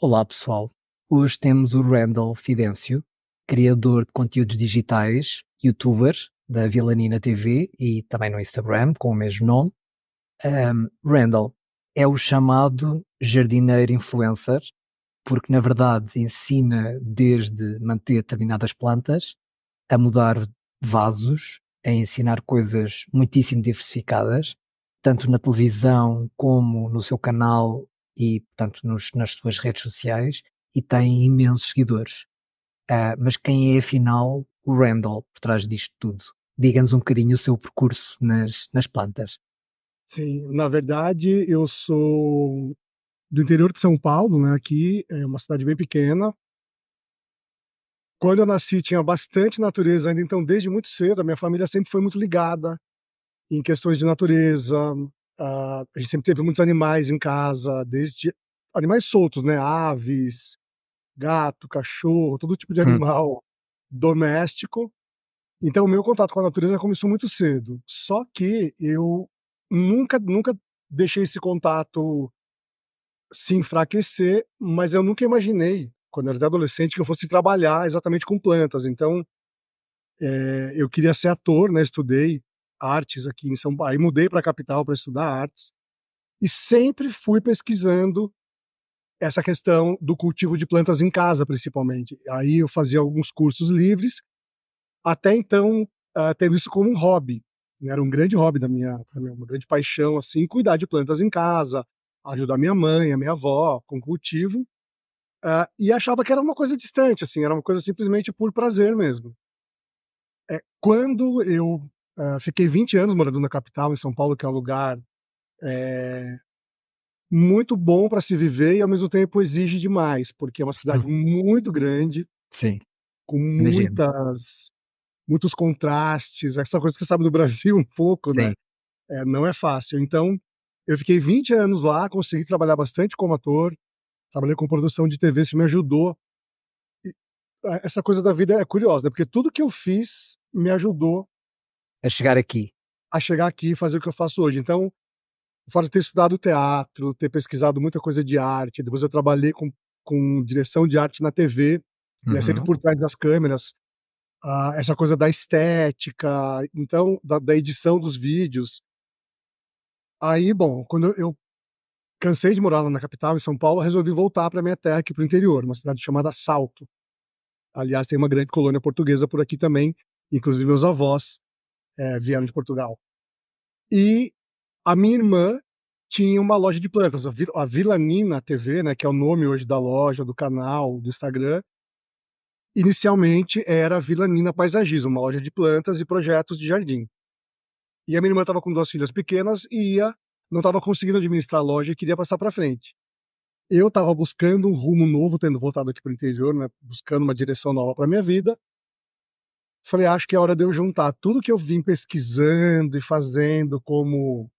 Olá pessoal, hoje temos o Randall Fidêncio, criador de conteúdos digitais, youtuber da Vilanina TV e também no Instagram com o mesmo nome. Randall é o chamado jardineiro influencer, porque na verdade ensina desde manter determinadas plantas, a mudar vasos, a ensinar coisas muitíssimo diversificadas, tanto na televisão como no seu canal e, portanto, nas suas redes sociais, e tem imensos seguidores. Mas quem é afinal o Randall por trás disto tudo? Diga-nos um bocadinho o seu percurso nas plantas. Sim, na verdade, eu sou do interior de São Paulo, né? Aqui é uma cidade bem pequena. Quando eu nasci, tinha bastante natureza ainda, então, desde muito cedo, a minha família sempre foi muito ligada em questões de natureza. A gente sempre teve muitos animais em casa, desde animais soltos, né? Aves, gato, cachorro, todo tipo de Hum, animal doméstico. Então, o meu contato com a natureza começou muito cedo. Só que eu nunca deixei esse contato se enfraquecer, mas eu nunca imaginei, quando eu era adolescente, que eu fosse trabalhar exatamente com plantas. Então, eu queria ser ator, né? Estudei artes aqui em São Paulo, aí mudei para a capital para estudar artes e sempre fui pesquisando essa questão do cultivo de plantas em casa, principalmente. Aí eu fazia alguns cursos livres, até então tendo isso como um hobby. Era um grande hobby uma grande paixão, assim, cuidar de plantas em casa, ajudar minha mãe, a minha avó com cultivo. E achava que era uma coisa distante, assim, era uma coisa simplesmente por prazer mesmo. Quando eu fiquei 20 anos morando na capital, em São Paulo, que é um lugar muito bom para se viver e ao mesmo tempo exige demais, porque é uma cidade muito grande, sim, com imagino. muitos contrastes, essa coisa que você sabe do Brasil um pouco, né? Sim. Não é fácil. Então, eu fiquei 20 anos lá, consegui trabalhar bastante como ator, trabalhei com produção de TV, isso me ajudou. Essa coisa da vida é curiosa, né? Porque tudo que eu fiz me ajudou A chegar aqui. a chegar aqui e fazer o que eu faço hoje. Então, o fato de ter estudado teatro, ter pesquisado muita coisa de arte, depois eu trabalhei com direção de arte na TV, né, sempre Uhum. por trás das câmeras, essa coisa da estética, então, da edição dos vídeos. Aí, bom, quando eu cansei de morar lá na capital, em São Paulo, eu resolvi voltar para minha terra, aqui para o interior, uma cidade chamada Salto. Aliás, tem uma grande colônia portuguesa por aqui também, inclusive meus avós vieram de Portugal. E a minha irmã tinha uma loja de plantas, a Vila Nina TV, né, que é o nome hoje da loja, do canal, do Instagram. Inicialmente era Vila Nina Paisagismo, uma loja de plantas e projetos de jardim. E a minha irmã estava com duas filhas pequenas e não estava conseguindo administrar a loja e queria passar para frente. Eu estava buscando um rumo novo, tendo voltado aqui para o interior, né, buscando uma direção nova para minha vida. Falei, acho que é hora de eu juntar tudo que eu vim pesquisando e fazendo como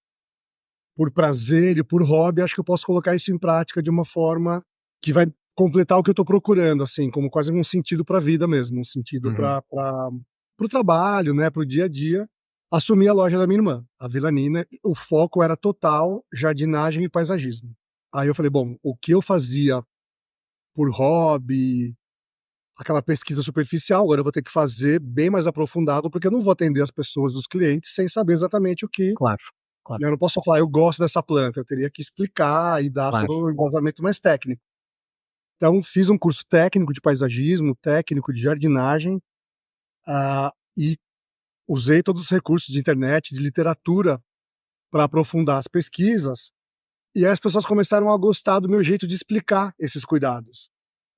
por prazer e por hobby, acho que eu posso colocar isso em prática de uma forma que vai completar o que eu estou procurando, assim, como quase um sentido para a vida mesmo, um sentido Uhum. para o trabalho, né, para o dia a dia. Assumi a loja da minha irmã, a Vila Nina, e o foco era total jardinagem e paisagismo. Aí eu falei, bom, o que eu fazia por hobby, aquela pesquisa superficial, agora eu vou ter que fazer bem mais aprofundado, porque eu não vou atender as pessoas, os clientes, sem saber exatamente o que, Claro, claro, né, eu não posso só falar: "Eu gosto dessa planta", eu teria que explicar e dar claro. todo o embasamento mais técnico. Então fiz um curso técnico de paisagismo, técnico de jardinagem, e usei todos os recursos de internet, de literatura, para aprofundar as pesquisas, e aí as pessoas começaram a gostar do meu jeito de explicar esses cuidados.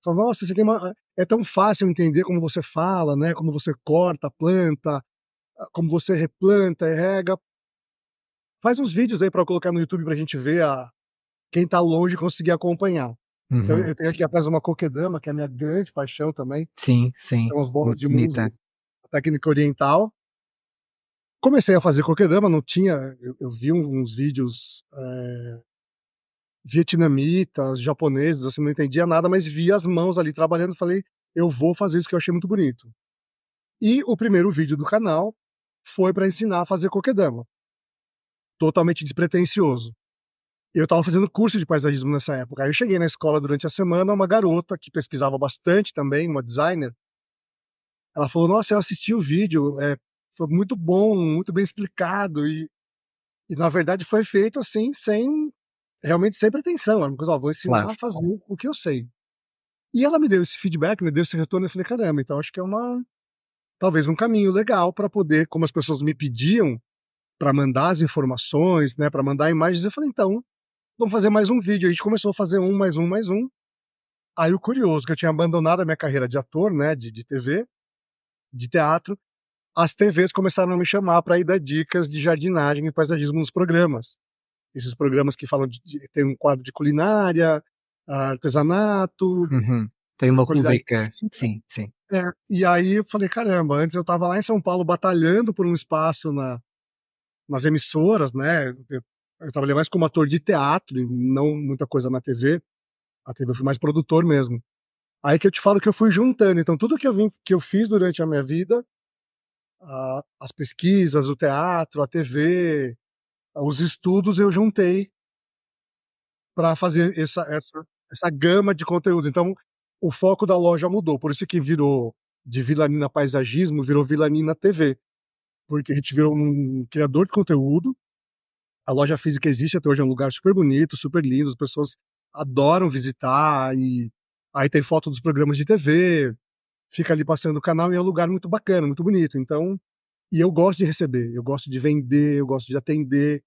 Falavam: "Nossa, você tem uma é tão fácil entender como você fala, né, como você corta a planta, como você replanta e rega. Faz uns vídeos aí para eu colocar no YouTube pra gente ver quem tá longe conseguir acompanhar". Então Uhum. eu tenho aqui atrás uma kokedama, que é a minha grande paixão também, Sim, sim, são as bolas muito de bonita. muso, a técnica oriental. Comecei a fazer kokedama, não tinha eu vi uns vídeos, vietnamitas, japoneses, assim, não entendia nada, mas via as mãos ali trabalhando, falei: "Eu vou fazer isso", que eu achei muito bonito. E o primeiro vídeo do canal foi para ensinar a fazer kokedama, totalmente despretensioso. Eu estava fazendo curso de paisagismo nessa época. Aí eu cheguei na escola durante a semana, uma garota que pesquisava bastante também, uma designer, ela falou: "Nossa, eu assisti o vídeo, foi muito bom, muito bem explicado", e na verdade foi feito, assim, sem pretensão, era uma coisa: "Ó, vou Claro, ensinar a fazer o que eu sei". E ela me deu esse feedback, me deu esse retorno, eu falei: "Caramba, então acho que é talvez um caminho legal para poder", como as pessoas me pediam para mandar as informações, né, para mandar imagens, eu falei: "Então, vamos fazer mais um vídeo". A gente começou a fazer um, mais um, mais um. Aí o curioso, que eu tinha abandonado a minha carreira de ator, né, de TV, de teatro, as TVs começaram a me chamar para ir dar dicas de jardinagem e paisagismo nos programas. Esses programas que falam tem um quadro de culinária, artesanato, uhum. Tem uma qualidade rubrica, de vida. sim, sim. E aí eu falei: "Caramba", antes eu estava lá em São Paulo batalhando por um espaço nas emissoras, né, eu trabalhei mais como ator de teatro e não muita coisa na TV, a TV eu fui mais produtor mesmo. Aí que eu te falo que eu fui juntando, então tudo que eu fiz durante a minha vida, as pesquisas, o teatro, a TV, os estudos, eu juntei para fazer essa gama de conteúdos. Então, o foco da loja mudou, por isso que virou de Vilanina Paisagismo, virou Vilanina TV, porque a gente virou um criador de conteúdo. A loja física existe até hoje, é um lugar super bonito, super lindo, as pessoas adoram visitar, e aí tem foto dos programas de TV, fica ali passando o canal, e é um lugar muito bacana, muito bonito. Então, e eu gosto de receber, eu gosto de vender, eu gosto de atender,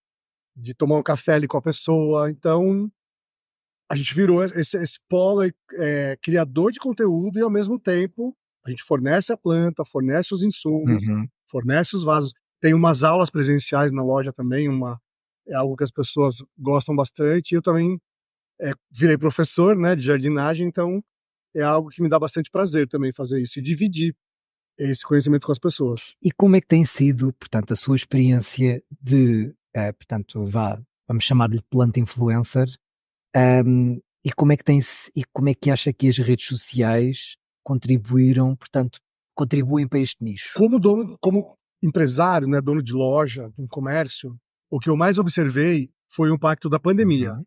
de tomar um café ali com a pessoa. Então, a gente virou esse polo, criador de conteúdo, e ao mesmo tempo a gente fornece a planta, fornece os insumos, Uhum. fornece os vasos. Tem umas aulas presenciais na loja também, é algo que as pessoas gostam bastante. Eu também, virei professor, né, de jardinagem, então é algo que me dá bastante prazer também fazer isso e dividir esse conhecimento com as pessoas. E como é que tem sido, portanto, a sua experiência de, portanto, vamos chamar-lhe plant influencer, e como é que e como é que acha que as redes sociais contribuem para este nicho? Como empresário, né, dono de loja, de um comércio, o que eu mais observei foi o impacto da pandemia. Uhum,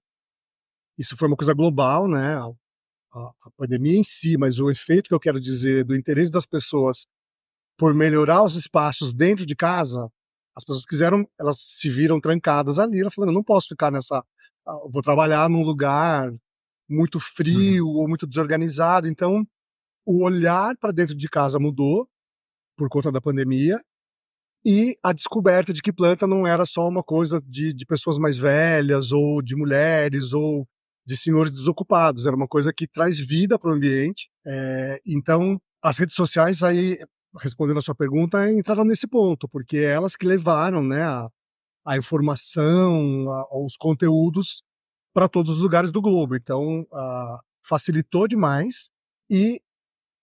Isso foi uma coisa global, né, a pandemia em si, mas o efeito que eu quero dizer do interesse das pessoas por melhorar os espaços dentro de casa, as pessoas elas se viram trancadas ali, ela falando: "Eu não posso ficar vou trabalhar num lugar muito uhum, frio ou muito desorganizado". Então, o olhar para dentro de casa mudou por conta da pandemia, e a descoberta de que planta não era só uma coisa de pessoas mais velhas, ou de mulheres, ou de senhores desocupados, era uma coisa que traz vida para o ambiente. Então, as redes sociais aí, respondendo a sua pergunta, entraram nesse ponto, porque é elas que levaram, né, a informação, os conteúdos para todos os lugares do globo. Então, facilitou demais. E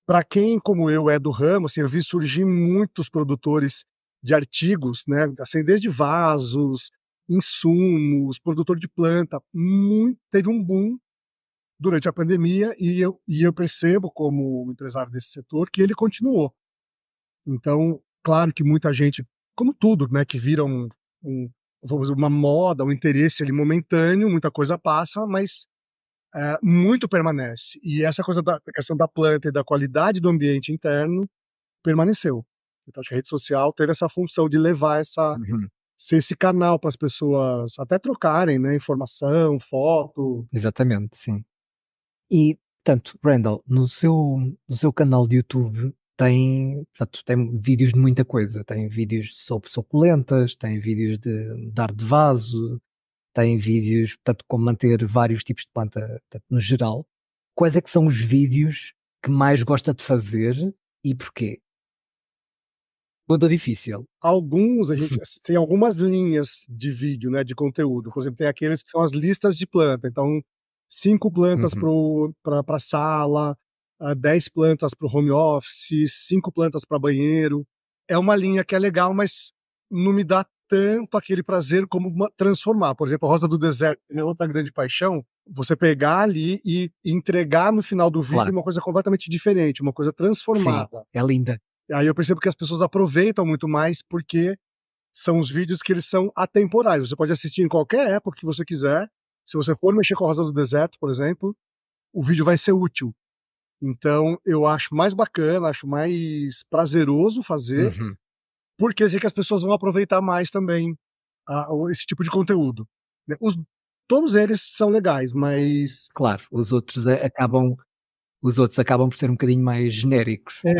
para quem, como eu, é do ramo, assim, eu vi surgir muitos produtores de artigos, né, assim, desde vasos, insumos, produtor de planta, teve um boom durante a pandemia, e eu percebo, como empresário desse setor, que ele continuou. Então, claro que muita gente, como tudo, né, que vira um vamos dizer, uma moda, um interesse ali momentâneo, muita coisa passa, mas muito permanece. E essa coisa da questão da planta e da qualidade do ambiente interno permaneceu. Então acho que a rede social teve essa função de levar uhum. ser esse canal para as pessoas até trocarem, né, informação, foto. Exatamente, sim. E, portanto, Randall, no seu canal de YouTube tem vídeos de muita coisa, tem vídeos sobre suculentas, tem vídeos de dar de vaso, tem vídeos, portanto, como manter vários tipos de planta, portanto, no geral. Quais é que são os vídeos que mais gosta de fazer e porquê? Pergunta difícil. Alguns a gente tem algumas linhas de vídeo, né, de conteúdo. Por exemplo, tem aqueles que são as listas de planta, então 5 plantas Uhum, para a sala, 10 plantas para o home office, 5 plantas para banheiro. É uma linha que é legal, mas não me dá tanto aquele prazer como transformar. Por exemplo, a rosa do deserto, minha outra grande paixão, você pegar ali e entregar no final do vídeo claro, uma coisa completamente diferente, uma coisa sim, transformada. é linda. Aí eu percebo que as pessoas aproveitam muito mais, porque são os vídeos que eles são atemporais. Você pode assistir em qualquer época que você quiser, se você for mexer com a rosa do deserto, por exemplo, o vídeo vai ser útil. Então, eu acho mais bacana, acho mais prazeroso fazer, Uhum. porque eu sei que as pessoas vão aproveitar mais também esse tipo de conteúdo. Né? Todos eles são legais, mas Claro, os outros acabam por ser um bocadinho mais genéricos, não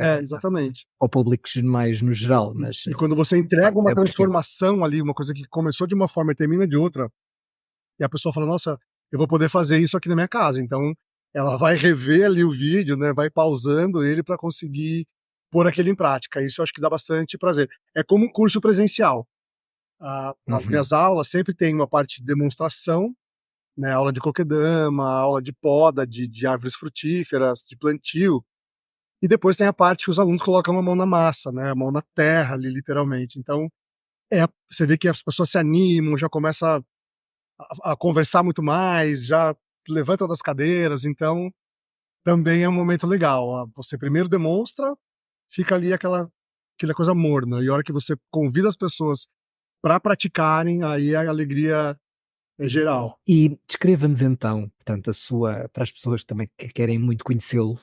é? exatamente. Ou públicos mais no geral, E, mas e quando você entrega pronto, uma eu percebo. transformação ali, uma coisa que começou de uma forma e termina de outra, e a pessoa fala, nossa, eu vou poder fazer isso aqui na minha casa. Então, ela vai rever ali o vídeo, né? Vai pausando ele para conseguir pôr aquilo em prática. Isso eu acho que dá bastante prazer. É como um curso presencial. As Uhum. minhas aulas sempre tem uma parte de demonstração, né? Aula de coquedama, aula de poda de árvores frutíferas, de plantio. E depois tem a parte que os alunos colocam a mão na massa, né? A mão na terra ali, literalmente. Então, você vê que as pessoas se animam, já começa a conversar muito mais, já levantam das cadeiras, então também é um momento legal. Você primeiro demonstra, fica ali aquela coisa morna, e a hora que você convida as pessoas para praticarem, aí a alegria é geral. E descreva-nos então, portanto, para as pessoas também que querem muito conhecê-lo,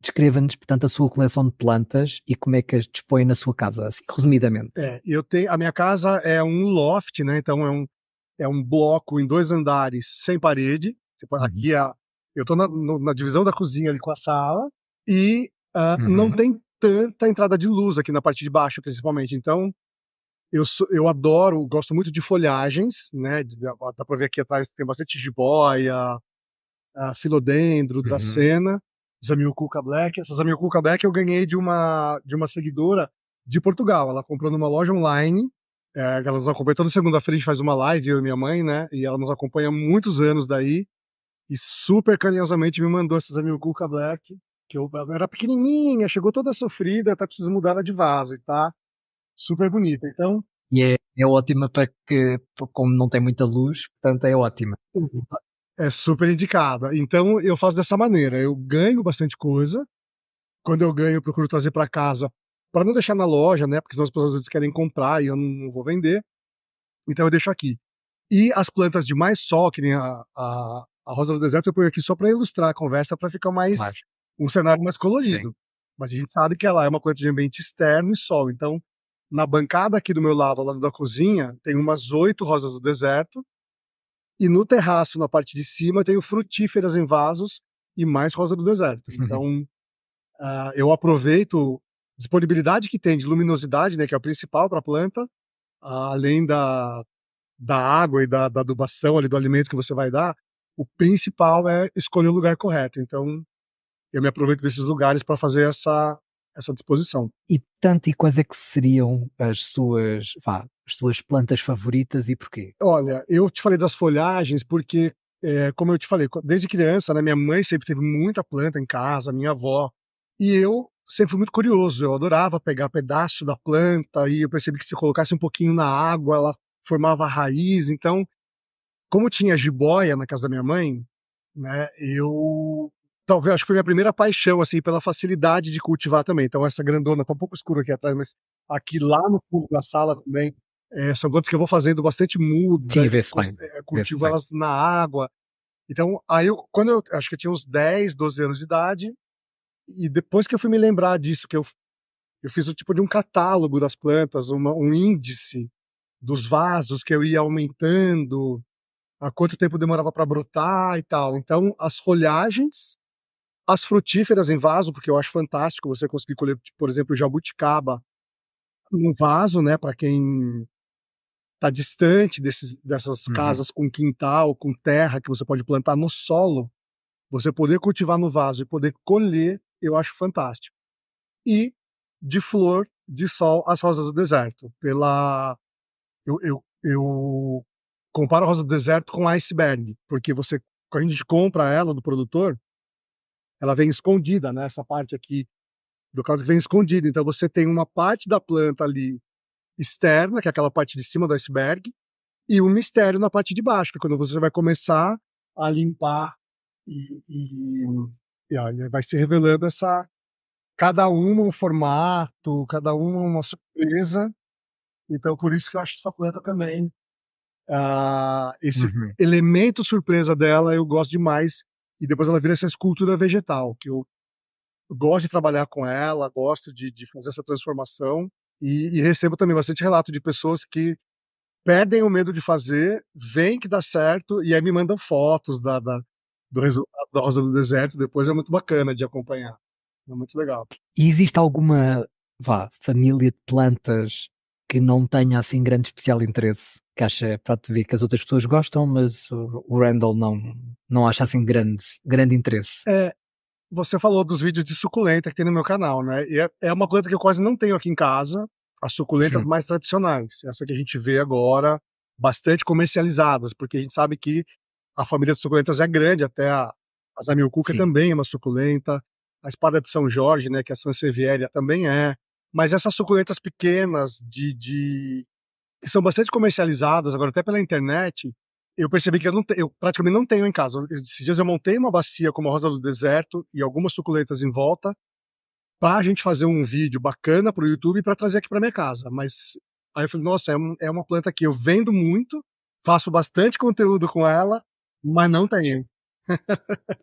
descreva-nos, portanto, a sua coleção de plantas e como é que as dispõe na sua casa, assim, resumidamente. A minha casa é um loft, né? Então é um bloco em 2 andares sem parede. Uhum. Eu estou na divisão da cozinha ali com a sala e não Uhum. tem tanta entrada de luz aqui na parte de baixo, principalmente. Então eu adoro, gosto muito de folhagens, né? Dá para ver aqui atrás tem bastante jiboia, filodendro, Uhum. dracena, Zamioculca Black. Essa Zamioculca Black eu ganhei de uma seguidora de Portugal. Ela comprou numa loja online. Ela nos acompanha toda segunda-feira, a gente faz uma live, eu e minha mãe, né? E ela nos acompanha há muitos anos daí. E super carinhosamente me mandou essa Zamioculca Black, que ela era pequenininha, chegou toda sofrida, tá precisando mudar ela de vaso e tá super bonita. Então, E é ótima para que, como não tem muita luz, portanto é ótima. é super indicada. Então, eu faço dessa maneira. Eu ganho bastante coisa. Quando eu ganho, eu procuro trazer para casa, para não deixar na loja, né? Porque senão as pessoas às vezes querem comprar e eu não vou vender. Então, eu deixo aqui. E as plantas de mais sol, que nem a rosa do deserto, eu ponho aqui só para ilustrar a conversa, para ficar Claro, um cenário mais sim. colorido. Mas a gente sabe que ela é uma planta de ambiente externo e sol. Então, na bancada aqui do meu lado, ao lado da cozinha, tem umas 8 rosas do deserto. E no terraço, na parte de cima, tenho frutíferas em vasos e mais rosa do deserto. Então, eu aproveito a disponibilidade que tem de luminosidade, né, que é o principal para a planta, além da água e da adubação ali do alimento que você vai dar, o principal é escolher o lugar correto. Então, eu me aproveito desses lugares para fazer essa disposição. E portanto, e quais é que seriam as suas plantas favoritas e porquê? Olha, eu te falei das folhagens porque, como eu te falei, desde criança, né, minha mãe sempre teve muita planta em casa, minha avó, e eu sempre fui muito curioso, eu adorava pegar pedaço da planta e eu percebi que se colocasse um pouquinho na água, ela formava raiz. Então, como tinha jiboia na casa da minha mãe, né, eu talvez acho que foi minha primeira paixão, assim, pela facilidade de cultivar também. Então essa grandona tá um pouco escuro aqui atrás, mas aqui lá no fundo da sala também, são plantas que eu vou fazendo bastante muda Sim, e vê-se bem, vê-se cultivo bem. elas na água. Então, aí quando eu acho que eu tinha uns 10, 12 anos de idade, e depois que eu fui me lembrar disso, que eu fiz o tipo de um catálogo das plantas, um índice dos vasos que eu ia aumentando, a quanto tempo demorava para brotar e tal. Então, as folhagens, as frutíferas em vaso, porque eu acho fantástico você conseguir colher, tipo, por exemplo, jabuticaba num vaso, né, para quem está distante dessas Uhum. casas com quintal, com terra, que você pode plantar no solo, você poder cultivar no vaso e poder colher, eu acho fantástico. E de flor, de sol, as rosas do deserto. Eu comparo a rosa do deserto com iceberg, porque quando a gente compra ela do produtor, ela vem escondida, né? Essa parte aqui do caso vem escondida. Então você tem uma parte da planta ali externa, que é aquela parte de cima do iceberg, e um mistério na parte de baixo, que é quando você vai começar a limpar e, e, e aí vai se revelando cada uma um formato, cada uma uma surpresa. Então por isso que eu acho essa planta também Esse Uhum. elemento surpresa dela eu gosto demais, e depois ela vira essa escultura vegetal, que eu gosto de trabalhar com ela, gosto de fazer essa transformação, e recebo também bastante relato de pessoas que perdem o medo de fazer, veem que dá certo, e aí me mandam fotos do resultado da rosa do deserto, depois é muito bacana de acompanhar. É muito legal. E existe alguma, vá, família de plantas que não tenha assim grande especial interesse? Que acha, pronto, vê que as outras pessoas gostam, mas o Randall não acha assim grande interesse. É, você falou dos vídeos de suculenta que tem no meu canal, né? E é uma planta que eu quase não tenho aqui em casa, as suculentas Hum, mais tradicionais, essa que a gente vê agora, bastante comercializadas, porque a gente sabe que a família de suculentas é grande, até a Zamioculca sim, também é uma suculenta, a espada de São Jorge, né, que é a Sansevieria também é, mas essas suculentas pequenas que são bastante comercializadas agora até pela internet, eu percebi que eu praticamente não tenho em casa. Esses dias eu montei uma bacia com uma rosa do deserto e algumas suculentas em volta para a gente fazer um vídeo bacana para o YouTube para trazer aqui para minha casa. Mas aí eu falei, nossa, é uma planta que eu vendo muito, faço bastante conteúdo com ela, mas não tenho.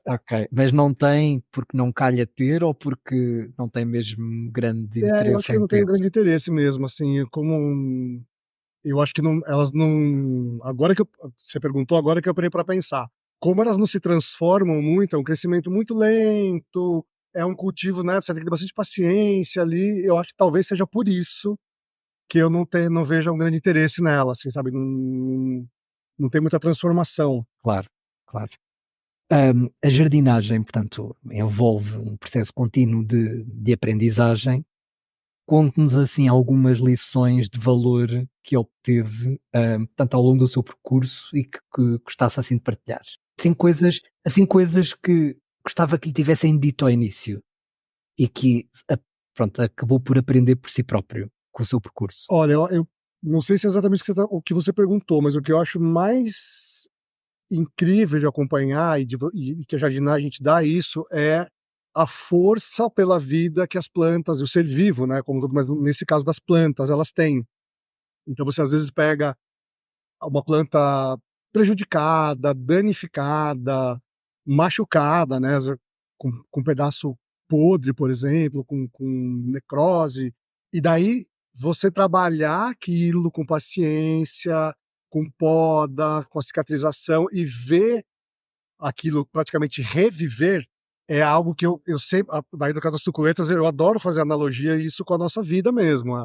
ok. Mas não tem porque não calha ter ou porque não tem mesmo grande Eu acho interesse que eu em não tenho ter? grande interesse mesmo, assim, eu acho que não, elas não. Agora que você perguntou, agora que eu parei para pensar. Como elas não se transformam muito, é um crescimento muito lento, é um cultivo, né? Você tem que ter bastante paciência ali. Eu acho que talvez seja por isso que eu não vejo um grande interesse nela, assim, sabe? Não tem muita transformação. Claro, claro. A jardinagem, portanto, envolve um processo contínuo de aprendizagem. Conte-nos assim algumas lições de valor que obteve, portanto, ao longo do seu percurso e que gostasse assim de partilhar. Assim coisas que gostava que lhe tivessem dito ao início e que, pronto, acabou por aprender por si próprio com o seu percurso. Olha, eu não sei se é exatamente o que você perguntou, mas o que eu acho mais incrível de acompanhar e que a jardinagem te dá isso é a força pela vida que as plantas e o ser vivo, né, como todo, mas nesse caso das plantas, elas têm. Então você às vezes pega uma planta prejudicada, danificada, machucada, né, com um pedaço podre, por exemplo, com necrose, e daí você trabalhar aquilo com paciência, com poda, com a cicatrização e ver aquilo praticamente reviver, é algo que eu sempre, daí no caso das suculentas, eu adoro fazer analogia isso com a nossa vida mesmo.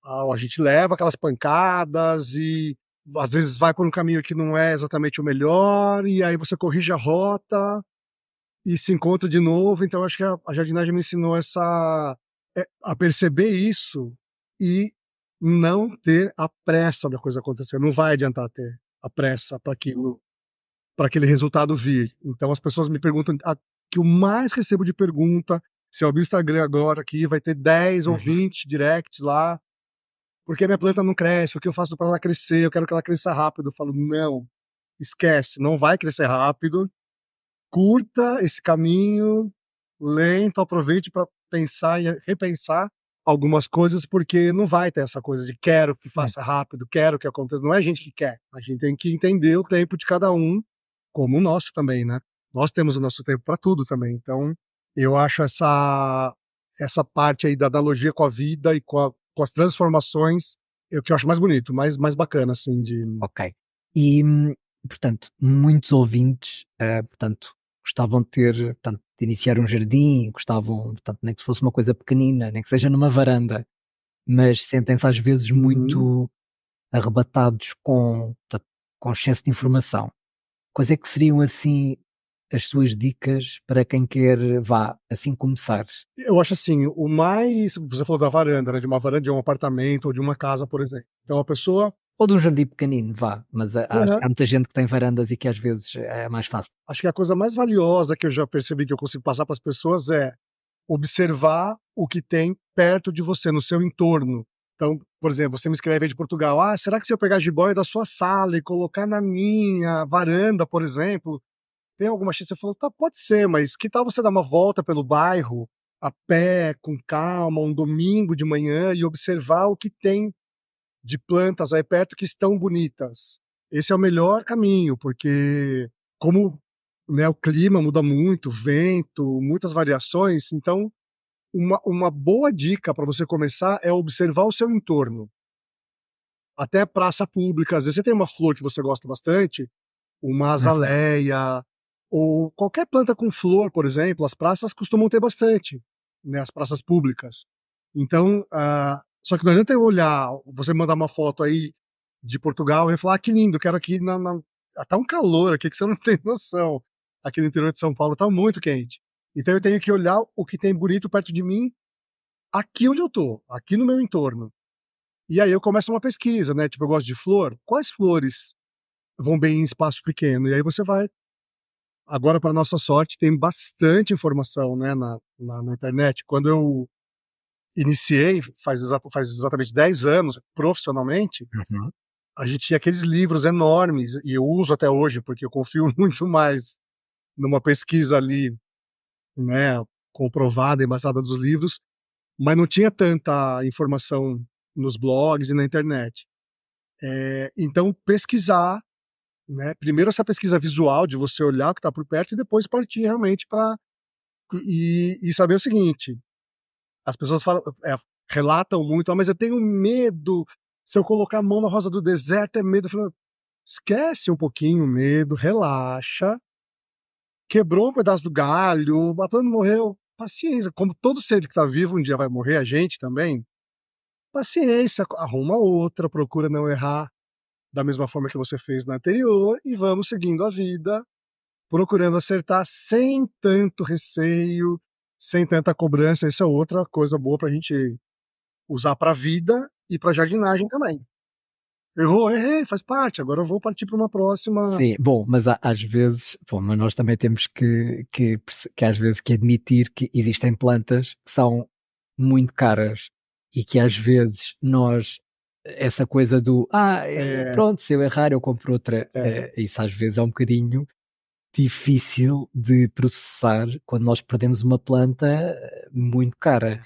A gente leva aquelas pancadas e às vezes vai por um caminho que não é exatamente o melhor, e aí você corrige a rota e se encontra de novo. Então, acho que a jardinagem me ensinou a perceber isso e não ter a pressa da coisa acontecer. Não vai adiantar ter a pressa para aquele resultado vir. Então as pessoas me perguntam, que eu mais recebo de pergunta, se eu abrir o Instagram agora aqui, vai ter 10 ou Uhum. 20 directs lá, porque a minha planta não cresce, o que eu faço para ela crescer, eu quero que ela cresça rápido. Eu falo, não, esquece, não vai crescer rápido, curta esse caminho, lento, aproveite para pensar e repensar algumas coisas, porque não vai ter essa coisa de quero que Hum, faça rápido, quero que aconteça. Não é a gente que quer, a gente tem que entender o tempo de cada um, como o nosso também, né? Nós temos o nosso tempo para tudo também. Então, eu acho essa parte aí da analogia com a vida e com as transformações, é o que eu acho mais bonito, mais bacana, assim, de. ok. E, portanto, muitos ouvintes, portanto, gostavam de ter, portanto, de iniciar um jardim, gostavam, portanto, nem que fosse uma coisa pequenina, nem que seja numa varanda, mas sentem-se às vezes Uhum. muito arrebatados portanto, com excesso de informação. Quais é que seriam assim as suas dicas para quem quer, vá, assim começar? Eu acho assim, o mais. Você falou da varanda, né? De uma varanda de um apartamento ou de uma casa, por exemplo. Então a pessoa. Ou de um jardim pequenino, vá, mas Aham. há muita gente que tem varandas e que às vezes é mais fácil. Acho que a coisa mais valiosa que eu já percebi que eu consigo passar para as pessoas é observar o que tem perto de você, no seu entorno. Então, por exemplo, você me escreve aí de Portugal: "Ah, será que se eu pegar a jiboia da sua sala e colocar na minha varanda, por exemplo, tem alguma chance?" Você falou: "Tá, pode ser, mas que tal você dar uma volta pelo bairro, a pé, com calma, um domingo de manhã e observar o que tem de plantas aí perto que estão bonitas?" esse é o melhor caminho, porque como, né, o clima muda muito, vento, muitas variações, então uma boa dica para você começar é observar o seu entorno. Até praça pública, às vezes você tem uma flor que você gosta bastante, uma Uhum. azaleia, ou qualquer planta com flor, por exemplo, as praças costumam ter bastante, né, as praças públicas. Então, só que não adianta eu olhar, você mandar uma foto aí de Portugal e falar: "Ah, que lindo, quero aqui na". Tá um calor aqui que você não tem noção. Aqui no interior de São Paulo tá muito quente. Então eu tenho que olhar o que tem bonito perto de mim, aqui onde eu tô, aqui no meu entorno. E aí eu começo uma pesquisa, né, tipo, eu gosto de flor, quais flores vão bem em espaço pequeno? E aí você vai. Agora, para nossa sorte, tem bastante informação, né, na internet. Quando eu iniciei, faz exatamente 10 anos, profissionalmente, Uhum. a gente tinha aqueles livros enormes, e eu uso até hoje, porque eu confio muito mais numa pesquisa ali, né, comprovada, embasada dos livros, mas não tinha tanta informação nos blogs e na internet. Então pesquisar, né, primeiro essa pesquisa visual de você olhar o que está por perto e depois partir realmente para saber o seguinte, as pessoas falam, relatam muito: "Ah, mas eu tenho medo, se eu colocar a mão na rosa do deserto é medo", eu falo: "Esquece um pouquinho o medo, relaxa, quebrou um pedaço do galho, a planta morreu, paciência, como todo ser que está vivo um dia vai morrer, a gente também, paciência, arruma outra, procura não errar da mesma forma que você fez na anterior e vamos seguindo a vida, procurando acertar sem tanto receio, sem tanta cobrança". Isso é outra coisa boa pra gente usar para a vida e para jardinagem também. Errou, errei, faz parte, agora eu vou partir para uma próxima. Sim, bom, mas às vezes, bom, mas nós também temos que às vezes que admitir que existem plantas que são muito caras e que às vezes nós, essa coisa do eu, É, pronto, se eu errar eu compro outra, é, isso às vezes é um bocadinho difícil de processar quando nós perdemos uma planta muito cara. é,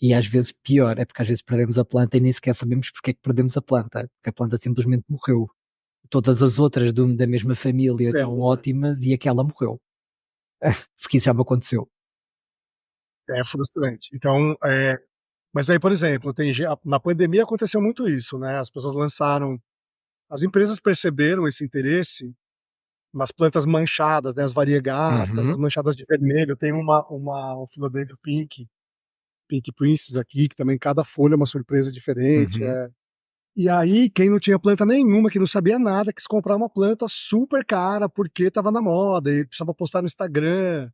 E às vezes pior, é porque às vezes perdemos a planta e nem sequer sabemos porque é que perdemos a planta, porque a planta simplesmente morreu. Todas as outras da mesma família é, estão ótimas e aquela morreu. Porque isso já me aconteceu. é frustrante. Então, mas aí, por exemplo, na pandemia aconteceu muito isso, né, as pessoas lançaram, as empresas perceberam esse interesse nas plantas manchadas, né, as variegatas, as Uhum, manchadas de vermelho. Tem um Philodendron Pink Princess aqui, que também cada folha é uma surpresa diferente, uhum. E aí, quem não tinha planta nenhuma, que não sabia nada, quis comprar uma planta super cara, porque estava na moda e precisava postar no Instagram.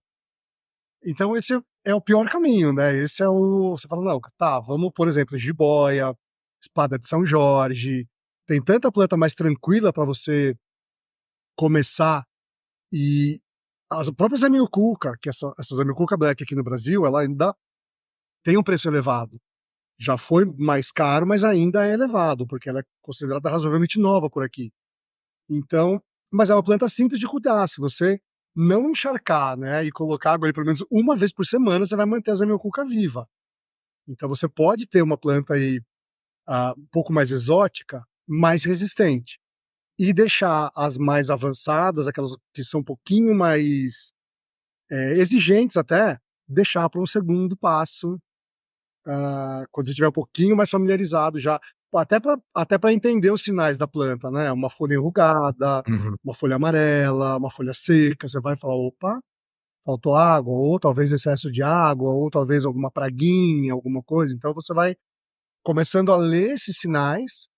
Então esse é o pior caminho, né, esse é o você fala: "Não, tá, vamos, por exemplo, jiboia, espada de São Jorge", tem tanta planta mais tranquila para você começar, e as próprias Zamioculca, que essa Zamioculca Black aqui no Brasil, ela ainda tem um preço elevado. Já foi mais caro, mas ainda é elevado, porque ela é considerada razoavelmente nova por aqui. Então, mas é uma planta simples de cuidar, se você não encharcar, né, e colocar água ali pelo menos uma vez por semana, você vai manter a zamioculca viva. Então você pode ter uma planta aí, um pouco mais exótica, mais resistente. E deixar as mais avançadas, aquelas que são um pouquinho mais, exigentes até, deixar para um segundo passo, quando você estiver um pouquinho mais familiarizado já, até para entender os sinais da planta, né, uma folha enrugada, Uhum. uma folha amarela, uma folha seca, você vai falar: "Opa, faltou água", ou talvez excesso de água, ou talvez alguma praguinha, alguma coisa. Então você vai começando a ler esses sinais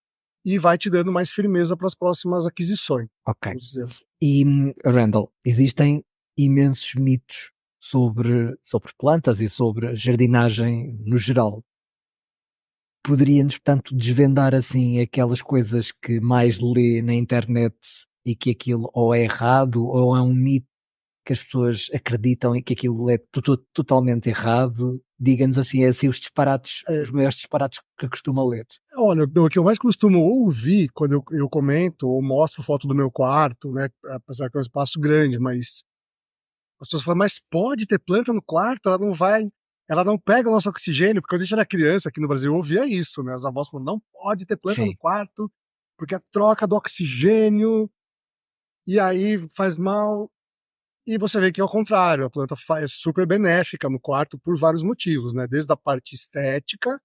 e vai te dando mais firmeza para as próximas aquisições, Ok. vamos dizer assim. E, Randall, existem imensos mitos sobre plantas e sobre jardinagem no geral. Poderia-nos, portanto, desvendar assim aquelas coisas que mais lê na internet e que aquilo ou é errado ou é um mito que as pessoas acreditam e que aquilo é totalmente errado. Diga-nos assim, é assim os disparates, É, os maiores disparates que costuma ler. olha, o que eu mais costumo ouvir quando eu comento ou mostro foto do meu quarto, né, apesar que é um espaço grande, mas as pessoas falam: "Mas pode ter planta no quarto? Ela não pega o nosso oxigênio?", porque quando a gente era criança aqui no Brasil eu ouvia isso, né, as avós falando: "Não pode ter planta no Sim. quarto". porque a troca do oxigênio, e aí faz mal. E você vê que é o contrário, a planta é super benéfica no quarto por vários motivos, né? Desde a parte estética,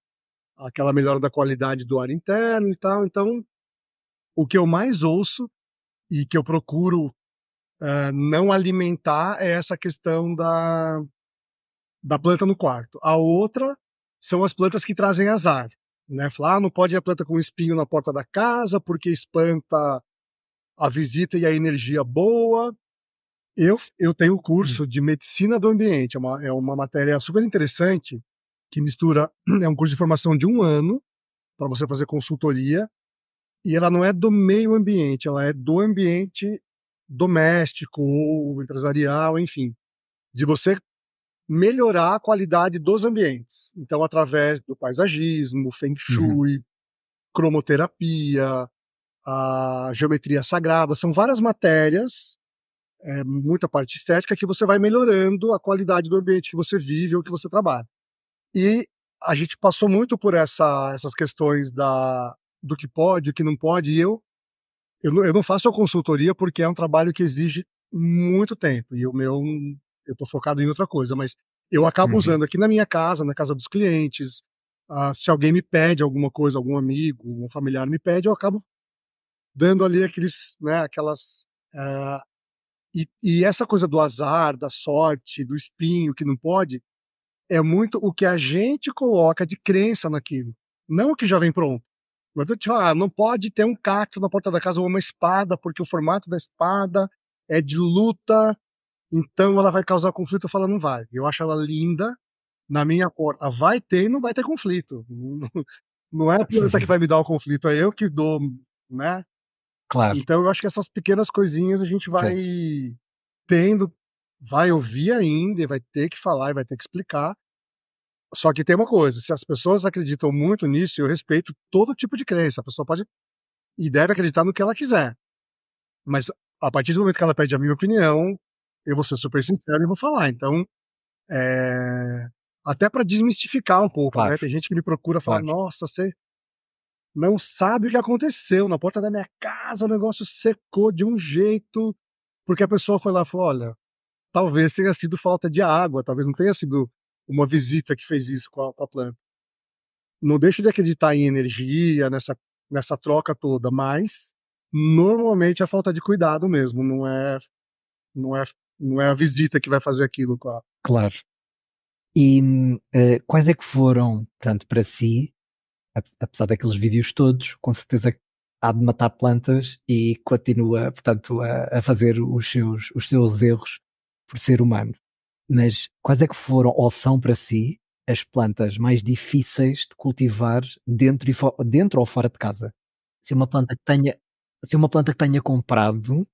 aquela melhora da qualidade do ar interno e tal. Então, o que eu mais ouço e que eu procuro não alimentar é essa questão da planta no quarto. A outra são as plantas que trazem azar, né? Falar, não pode ir a planta com espinho na porta da casa porque espanta a visita e a energia boa. Eu tenho o Hum. curso de medicina do ambiente, é uma matéria super interessante que mistura, é um curso de formação de 1 ano para você fazer consultoria, e ela não é do meio ambiente, ela é do ambiente doméstico ou empresarial, enfim, de você melhorar a qualidade dos ambientes. Então, através do paisagismo, feng Uhum. shui, cromoterapia, a geometria sagrada, são várias matérias, muita parte estética, que você vai melhorando a qualidade do ambiente que você vive ou que você trabalha. E a gente passou muito por essas questões do que pode, o que não pode, e eu não faço a consultoria porque é um trabalho que exige muito tempo, e o meu, eu estou focado em outra coisa, mas eu acabo Uhum. usando aqui na minha casa, na casa dos clientes, se alguém me pede alguma coisa, algum amigo, um familiar me pede, eu acabo dando ali aqueles, né, aquelas. ah, e essa coisa do azar, da sorte, do espinho que não pode, é muito o que a gente coloca de crença naquilo, não o que já vem pronto. Não adianta te falar, não pode ter um cacto na porta da casa ou uma espada, porque o formato da espada é de luta, então ela vai causar conflito. Eu falo, não vai. Eu acho ela linda, na minha porta vai ter e não vai ter conflito. Não é a planta que vai me dar o conflito, é eu que dou, né? Claro, Então eu acho que essas pequenas coisinhas a gente vai sim, tendo, vai ouvir ainda, e vai ter que falar e vai ter que explicar. Só que tem uma coisa, se as pessoas acreditam muito nisso, eu respeito todo tipo de crença. A pessoa pode e deve acreditar no que ela quiser. Mas a partir do momento que ela pede a minha opinião, eu vou ser super sincero e vou falar. Então, eh, até para desmistificar um pouco, claro, né? Tem gente que me procura e fala: claro. "Nossa, você não sabe o que aconteceu. Na porta da minha casa o negócio secou de um jeito", porque a pessoa foi lá e falou: "Olha, talvez tenha sido falta de água, talvez não tenha sido uma visita que fez isso com a planta". Não deixo de acreditar em energia, nessa troca toda, mas normalmente é falta de cuidado mesmo, não é não é a visita que vai fazer aquilo com a. Claro. E, quais é que foram, portanto, para si, apesar daqueles vídeos todos, com certeza há de matar plantas e continua, portanto, a fazer os seus erros por ser humano. Mas quais é que foram ou são para si as plantas mais difíceis de cultivar dentro ou fora de casa? Se uma planta que tenha se uma planta que tenha comprado,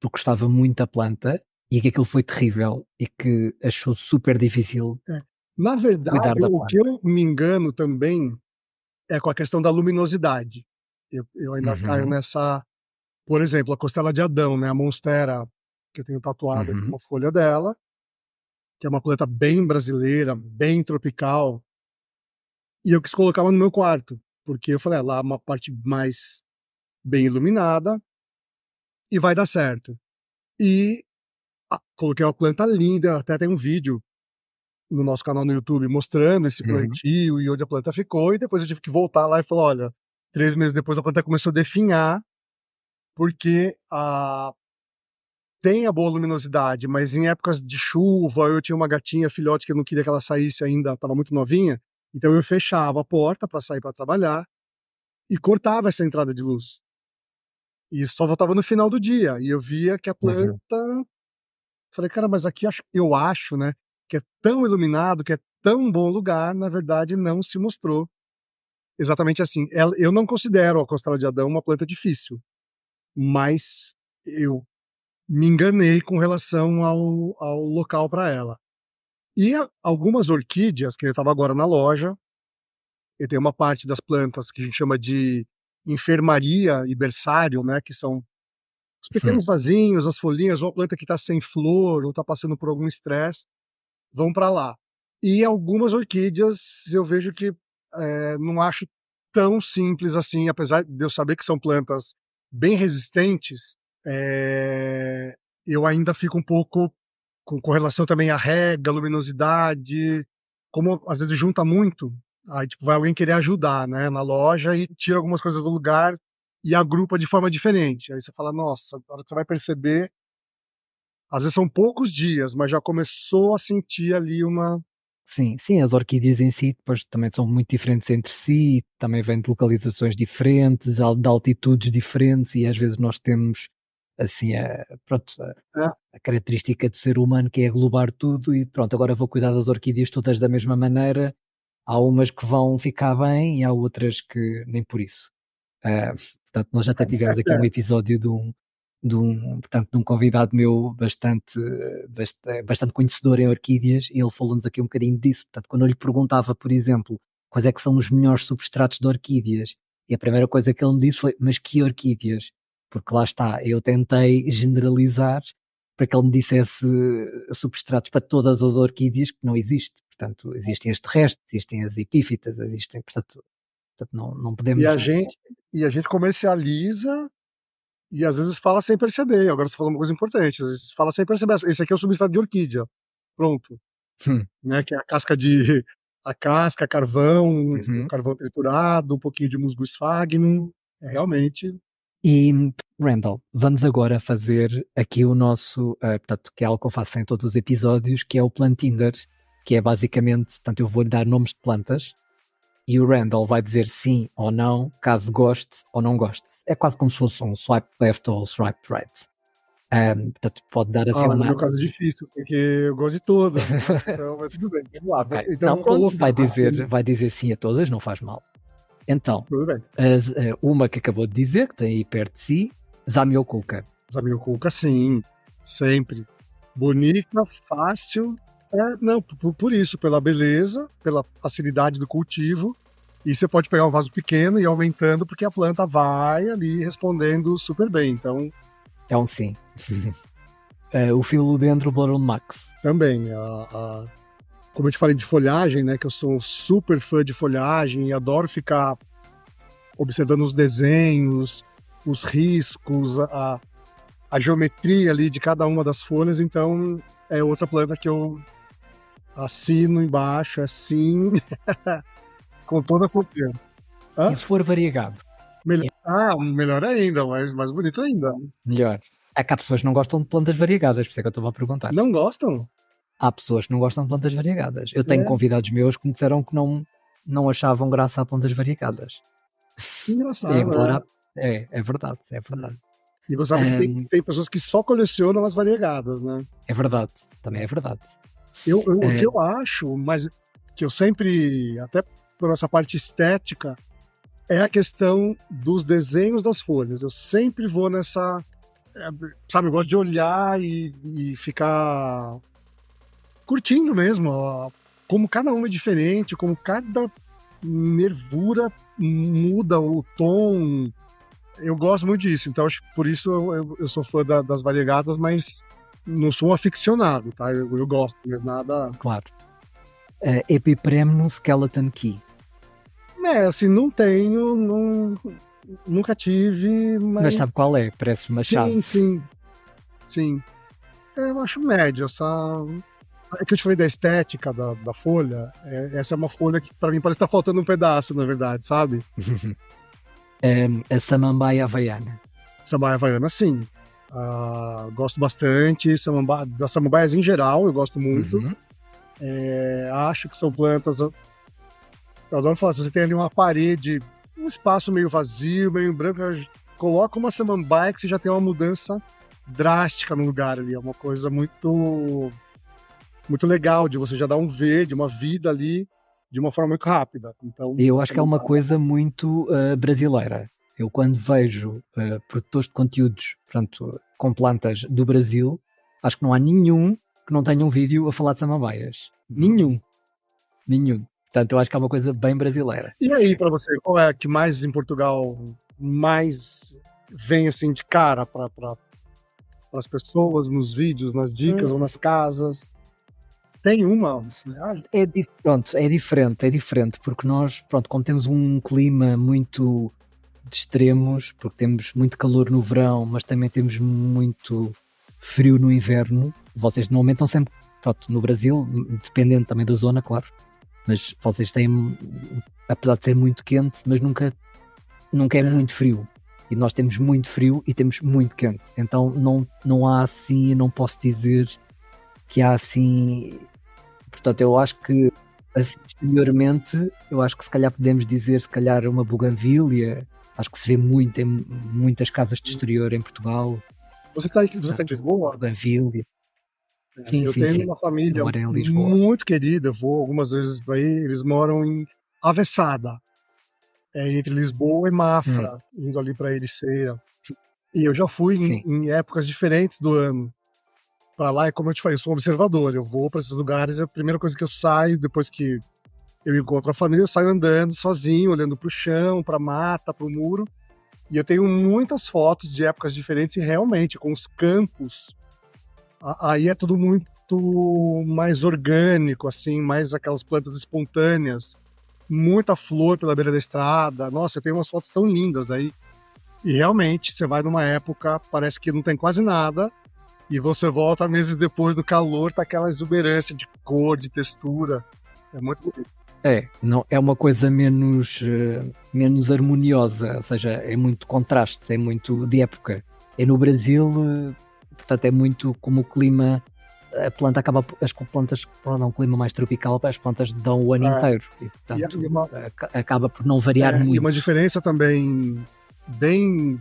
porque gostava muito da planta e que aquilo foi terrível e que achou super difícil É. Na cuidar verdade, da o que planta. eu me engano também é com a questão da luminosidade. Eu ainda caio Uhum, nessa, por exemplo, a costela de Adão, né, a monstera, que eu tenho tatuado aqui uhum, uma folha dela, que é uma planta bem brasileira, bem tropical, e eu quis colocá-la no meu quarto, porque eu falei: "Ah, lá é uma parte mais bem iluminada e vai dar certo". E coloquei uma planta linda, até tem um vídeo no nosso canal no YouTube mostrando esse uhum. plantio e onde a planta ficou, e depois eu tive que voltar lá e falar: "Olha, 3 meses depois a planta começou a definhar, porque tem a boa luminosidade, mas em épocas de chuva, eu tinha uma gatinha filhote que eu não queria que ela saísse ainda, estava muito novinha, então eu fechava a porta para sair para trabalhar e cortava essa entrada de luz. E só voltava no final do dia, e eu via que a planta. Uhum. Falei: "Cara, mas aqui eu acho, né, que é tão iluminado, que é tão bom lugar, na verdade não se mostrou exatamente assim". Eu não considero a costela de Adão uma planta difícil, mas eu me enganei com relação ao local para ela. E algumas orquídeas, que eu estava agora na loja, eu tenho uma parte das plantas que a gente chama de enfermaria e berçário, né, que são os Hum. pequenos vasinhos, as folhinhas, ou a planta que está sem flor ou está passando por algum estresse, vão para lá. E algumas orquídeas eu vejo que, não acho tão simples assim, apesar de eu saber que são plantas bem resistentes, eu ainda fico um pouco com relação também à rega, luminosidade, como às vezes junta muito, aí tipo, vai alguém querer ajudar, né, na loja e tira algumas coisas do lugar e agrupa de forma diferente. Aí você fala: "Nossa", a hora que você vai perceber, às vezes são poucos dias, mas já começou a sentir ali uma Sim, sim, as orquídeas em si depois também são muito diferentes entre si, também vêm de localizações diferentes, de altitudes diferentes e às vezes nós temos assim pronto, é, a característica do ser humano que é englobar tudo e pronto, agora vou cuidar das orquídeas todas da mesma maneira. Há umas que vão ficar bem e há outras que nem por isso. Portanto, nós já até tivemos aqui um episódio portanto, de um convidado meu bastante conhecedor em orquídeas e ele falou-nos aqui um bocadinho disso. Portanto, quando eu lhe perguntava, por exemplo, quais é que são os melhores substratos de orquídeas, e a primeira coisa que ele me disse foi, mas que orquídeas? Porque lá está, eu tentei generalizar para que ele me dissesse substratos para todas as orquídeas que não existe. Portanto, existem as terrestres, existem as epífitas, existem, portanto não e podemos. a gente comercializa e às vezes fala sem perceber. Agora você falou uma coisa importante, às vezes fala sem perceber: "Esse aqui é o substrato de orquídea", pronto, né, que é a casca, carvão, o Uhum. carvão triturado, um pouquinho de musgo esfagno, realmente E, Randall, vamos agora fazer aqui o nosso, portanto, que é algo que eu faço em todos os episódios, que é o Plantinder, que é basicamente, portanto, eu vou-lhe dar nomes de plantas e o Randall vai dizer sim ou não, caso goste ou não goste. É quase como se fosse um swipe left ou swipe right. Portanto, pode dar assim ou mas no não. meu caso é difícil, porque eu gosto de todas, né, então mas tudo bem, vamos lá, Ok. então Não, vamos pronto, colocar assim, vai dizer sim a todas, não faz mal. Então, tudo bem. uma que acabou de dizer, que tem aí perto de si, Zamioculca. Zamioculca sim, sempre. Bonita, fácil, não, por isso, pela beleza, pela facilidade do cultivo, e você pode pegar um vaso pequeno e ir aumentando, porque a planta vai ali respondendo super bem, então É um sim. O Philodendron Max. também, como eu te falei de folhagem, né, que eu sou super fã de folhagem e adoro ficar observando os desenhos, os riscos, a geometria ali de cada uma das folhas, então é outra planta que eu assino embaixo, assim, com toda certeza. E Hã? se for variegado? Melhor, É melhor ainda, mais bonito ainda. melhor. É que há pessoas que não gostam de plantas variegadas, por isso é que eu estava a perguntar. Não gostam? Há pessoas que não gostam de plantas variegadas. Eu tenho É, convidados meus que me disseram que não achavam graça a plantas variegadas. que engraçado, Embora. É verdade, é verdade. E você sabe que Um, tem pessoas que só colecionam as variegadas, né? é verdade, também é verdade. O que Uh, eu acho, mas que eu sempre, até por essa parte estética, é a questão dos desenhos das folhas. Eu sempre vou nessa, sabe, eu gosto de olhar e ficar curtindo mesmo, ó, como cada uma é diferente, como cada nervura muda o tom. Eu gosto muito disso, então acho que por isso eu sou fã das variegadas, mas não sou um aficionado, tá? Eu gosto, mas nada. claro. Epipremnum Skeleton Key. Assim, não tenho, nunca tive, Mas mas sabe qual é? Parece uma chave. sim, sim, sim. Eu acho médio essa. É que eu te falei da estética da folha. Essa é uma folha que pra mim parece que tá faltando um pedaço, na verdade, sabe? A Samambaia Havaiana. Samambaia havaiana, sim. Gosto bastante. Das samambaias em geral, eu gosto muito. Uhum. Acho que são plantas. Eu adoro falar, se você tem ali uma parede, um espaço meio vazio, meio branco, coloca uma samambaia que você já tem uma mudança drástica no lugar ali. É uma coisa muito, muito legal de você já dar um verde, uma vida ali de uma forma muito rápida. Então, Eu a acho que é uma samambaia, coisa muito brasileira. Eu quando vejo produtores de conteúdos, portanto, com plantas do Brasil, acho que não há nenhum que não tenha um vídeo a falar de samambaias. Nenhum. Nenhum. Portanto, eu acho que é uma coisa bem brasileira. E aí, para você, qual é a que mais em Portugal mais vem assim de cara para as pessoas nos vídeos, nas dicas ou nas casas? tem uma. Pronto, é diferente, porque nós, pronto, como temos um clima muito de extremos, porque temos muito calor no verão, mas também temos muito frio no inverno, vocês normalmente estão sempre, pronto, no Brasil, dependendo também da zona, claro, mas vocês têm, apesar de ser muito quente, mas nunca é muito frio. E nós temos muito frio e temos muito quente. Então não há assim, não posso dizer que há assim. Portanto, eu acho que assim, exteriormente, eu acho que se calhar podemos dizer, se calhar uma buganvília. Acho que se vê muito em muitas casas de exterior em Portugal. Você tá em Lisboa? Buganvília. Sim, Eu sim, tenho sim. uma família Moro em Lisboa. muito querida, eu vou algumas vezes para aí, eles moram em Avessada, entre Lisboa e Mafra, indo ali para Ericeira. E eu já fui em épocas diferentes do ano para lá, e como eu te falei, eu sou um observador, eu vou para esses lugares, a primeira coisa que eu saio, depois que eu encontro a família, eu saio andando sozinho, olhando para o chão, para a mata, para o muro, e eu tenho muitas fotos de épocas diferentes e realmente, com os campos, aí é tudo muito mais orgânico, assim, mais aquelas plantas espontâneas, muita flor pela beira da estrada. Nossa, eu tenho umas fotos tão lindas daí. E realmente, você vai numa época, parece que não tem quase nada, e você volta meses depois do calor, tá aquela exuberância de cor, de textura. É muito bonito. Não, é uma coisa menos harmoniosa, ou seja, é muito contraste, é muito de época. É no Brasil, portanto, é muito como o clima, as plantas, para um clima mais tropical, as plantas dão o ano inteiro, e portanto acaba por não variar muito. E uma diferença também bem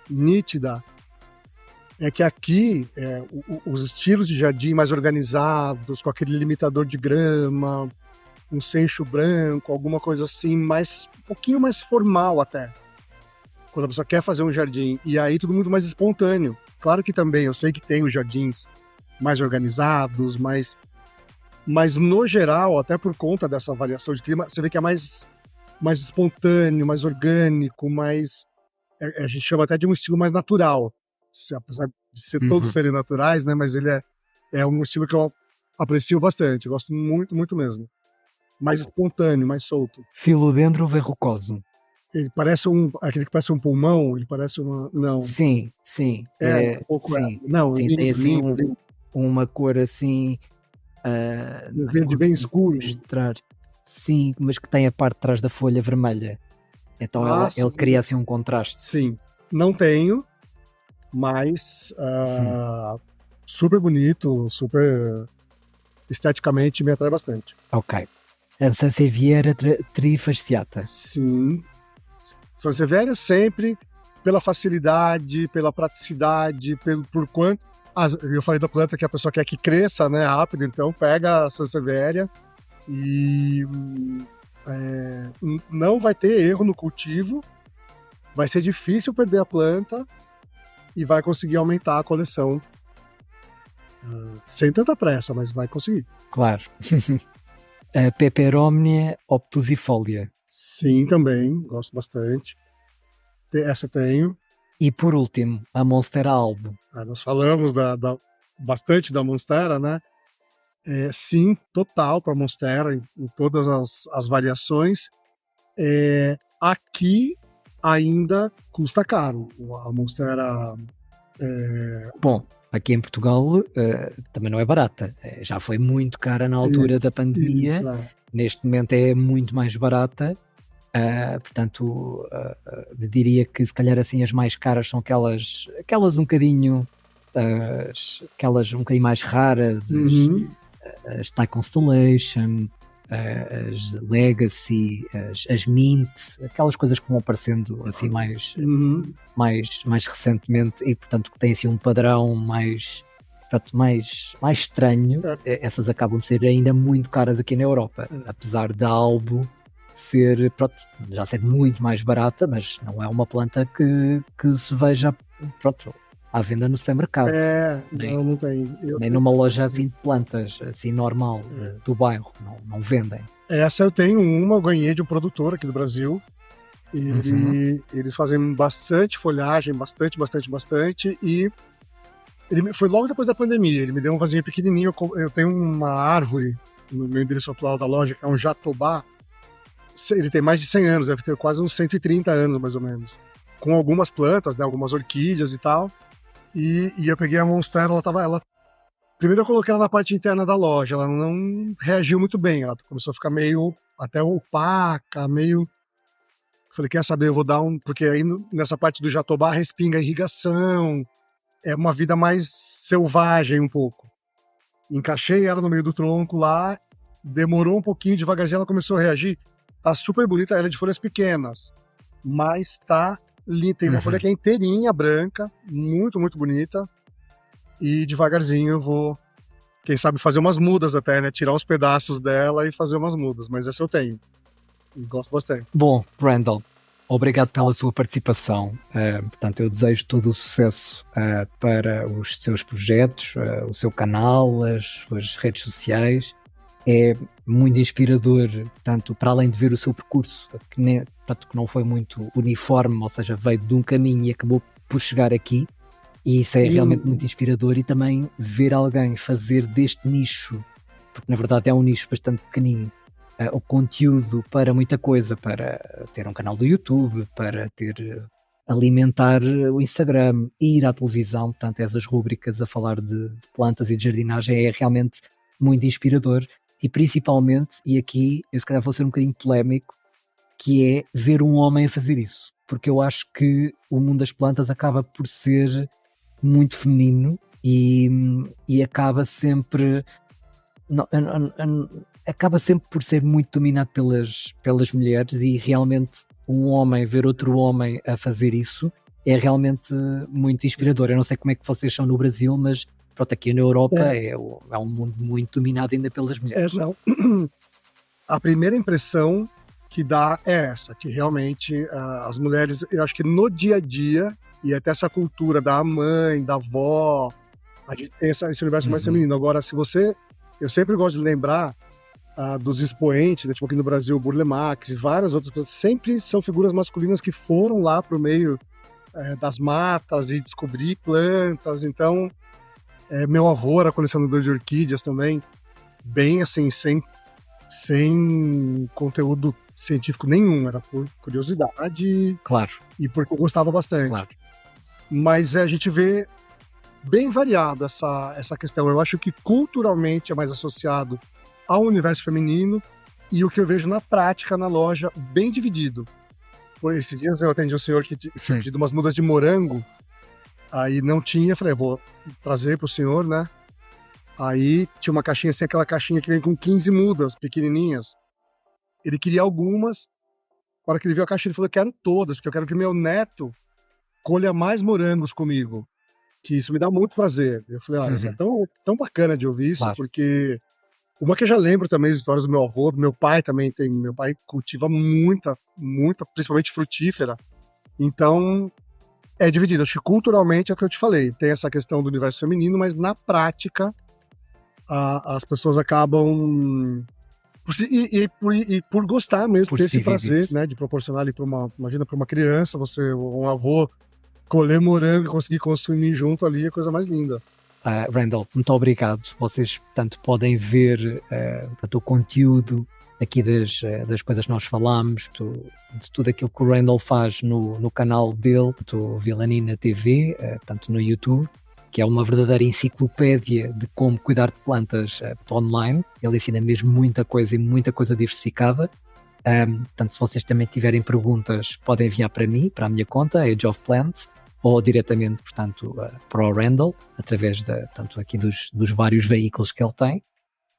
nítida é que aqui os estilos de jardim mais organizados, com aquele limitador de grama, um seixo branco, alguma coisa assim, um pouquinho mais formal até. Quando a pessoa quer fazer um jardim, e aí tudo muito mais espontâneo. Claro que também, eu sei que tem os jardins mais organizados, mas no geral, até por conta dessa variação de clima, você vê que é mais espontâneo, mais orgânico, a gente chama até de um estilo mais natural, apesar de ser todos serem naturais, né? Mas ele é um estilo que eu aprecio bastante, eu gosto muito, muito mesmo. Mais espontâneo, mais solto. Philodendron verrucoso. Ele parece aquele que parece um pulmão, ele parece uma... Não. Sim. Um pouco sim. Não, sim, tem assim uma cor assim... um verde bem escuro. Mostrar. Sim, mas que tem a parte de trás da folha vermelha. Então ele cria assim um contraste. Sim. Não tenho, mas super bonito, super esteticamente me atrai bastante. Ok. A Sansevieria trifasciata. Sim. Sansevieria sempre pela facilidade, pela praticidade, por quanto... eu falei da planta que a pessoa quer que cresça, né, rápido, então pega a Sansevieria e não vai ter erro no cultivo, vai ser difícil perder a planta e vai conseguir aumentar a coleção sem tanta pressa, mas vai conseguir. Claro. A Peperomnia obtusifolia. Sim, também, gosto bastante. Essa eu tenho. E por último, a Monstera albo. Nós falamos bastante da Monstera, né? Sim, total para a Monstera, em todas as variações. Aqui ainda custa caro. A Monstera... Bom, aqui em Portugal também não é barata. Já foi muito cara na altura da pandemia. Neste momento é muito mais barata. Portanto, diria que se calhar assim as mais caras são aquelas um bocadinho aquelas um bocadinho mais raras, as Thai Constellation, as Legacy, as Mint, aquelas coisas que vão aparecendo assim mais recentemente e portanto que têm assim um padrão mais estranho. Essas acabam de ser ainda muito caras aqui na Europa, apesar da albo já ser muito mais barata, mas não é uma planta que se veja à venda no supermercado. Não tem. Nem numa loja assim de plantas, assim normal, do bairro, não vendem. Essa eu tenho eu ganhei de um produtor aqui do Brasil. Eles fazem bastante folhagem, bastante, e Foi logo depois da pandemia, ele me deu um vasinho pequenininho, eu tenho uma árvore no meu endereço atual da loja, que é um jatobá, ele tem mais de 100 anos, deve ter quase uns 130 anos, mais ou menos, com algumas plantas, né, algumas orquídeas e tal, e eu peguei a monstera, primeiro eu coloquei ela na parte interna da loja, ela não reagiu muito bem, ela começou a ficar meio, até opaca, meio... Falei, quer saber, eu vou dar porque aí nessa parte do jatobá respinga a irrigação, é uma vida mais selvagem um pouco. Encaixei ela no meio do tronco lá, demorou um pouquinho, devagarzinho ela começou a reagir. Tá super bonita, ela é de folhas pequenas, mas tá linda. Tem uma folha que é inteirinha, branca, muito, muito bonita. E devagarzinho eu vou, quem sabe, fazer umas mudas até, né? Tirar uns pedaços dela e fazer umas mudas, mas essa eu tenho. E gosto bastante. Bom, Randall, obrigado pela sua participação. Portanto, eu desejo todo o sucesso para os seus projetos, o seu canal, as suas redes sociais. É muito inspirador, portanto, para além de ver o seu percurso, que não foi muito uniforme, ou seja, veio de um caminho e acabou por chegar aqui. E isso é realmente muito inspirador. E também ver alguém fazer deste nicho, porque na verdade é um nicho bastante pequenino, o conteúdo para muita coisa, para ter um canal do YouTube, para alimentar o Instagram, ir à televisão, portanto essas rúbricas a falar de plantas e de jardinagem é realmente muito inspirador. E principalmente, e aqui eu se calhar vou ser um bocadinho polémico, que é ver um homem a fazer isso, porque eu acho que o mundo das plantas acaba por ser muito feminino e acaba sempre por ser muito dominado pelas mulheres, e realmente um homem ver outro homem a fazer isso é realmente muito inspirador. Eu não sei como é que vocês são no Brasil, mas pronto, aqui na Europa é um mundo muito dominado ainda pelas mulheres. Não. A primeira impressão que dá é essa, que realmente as mulheres, eu acho que no dia a dia, e até essa cultura da mãe, da avó, a gente tem esse universo mais feminino. Agora, eu sempre gosto de lembrar dos expoentes, né, tipo aqui no Brasil, o Burle Marx e várias outras pessoas, sempre são figuras masculinas que foram lá pro meio das matas e descobrir plantas. Então, meu avô era colecionador de orquídeas também, bem assim, sem conteúdo científico nenhum, era por curiosidade, claro, e porque eu gostava bastante. Claro. Mas a gente vê bem variado essa questão. Eu acho que culturalmente é mais associado ao universo feminino, e o que eu vejo na prática, na loja, bem dividido. Por esses dias eu atendi um senhor que tinha pedido umas mudas de morango, aí não tinha, falei, vou trazer pro senhor, né? Aí tinha uma caixinha assim, aquela caixinha que vem com 15 mudas pequenininhas. Ele queria algumas, na hora que ele viu a caixa ele falou, eu quero todas, porque eu quero que meu neto colha mais morangos comigo, que isso me dá muito prazer. Eu falei, olha, isso é tão bacana de ouvir isso, claro. Porque uma que eu já lembro também as histórias do meu avô, do meu pai também, meu pai cultiva muita, principalmente frutífera, então é dividido. Acho que culturalmente é o que eu te falei, tem essa questão do universo feminino, mas na prática as pessoas acabam por gostar mesmo, ter esse prazer, né, de proporcionar ali imagina para uma criança, um avô colher morango e conseguir consumir junto ali, é a coisa mais linda. Randall, muito obrigado. Vocês, portanto, podem ver o conteúdo aqui das coisas que nós falamos, de tudo aquilo que o Randall faz no canal dele, do Vilanina TV, portanto, no YouTube, que é uma verdadeira enciclopédia de como cuidar de plantas online. Ele ensina mesmo muita coisa e muita coisa diversificada. Portanto, se vocês também tiverem perguntas, podem enviar para mim, para a minha conta, Age of Plants, ou diretamente, portanto, para o Randall, através portanto, aqui dos vários veículos que ele tem.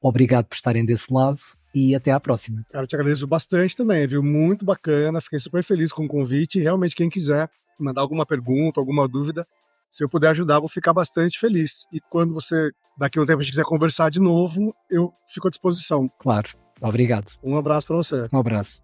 Obrigado por estarem desse lado e até à próxima. Cara, eu te agradeço bastante também, viu? Muito bacana, fiquei super feliz com o convite e realmente quem quiser mandar alguma pergunta, alguma dúvida, se eu puder ajudar, vou ficar bastante feliz. E quando daqui a um tempo, a gente quiser conversar de novo, eu fico à disposição. Claro. Obrigado. Um abraço para você. Um abraço.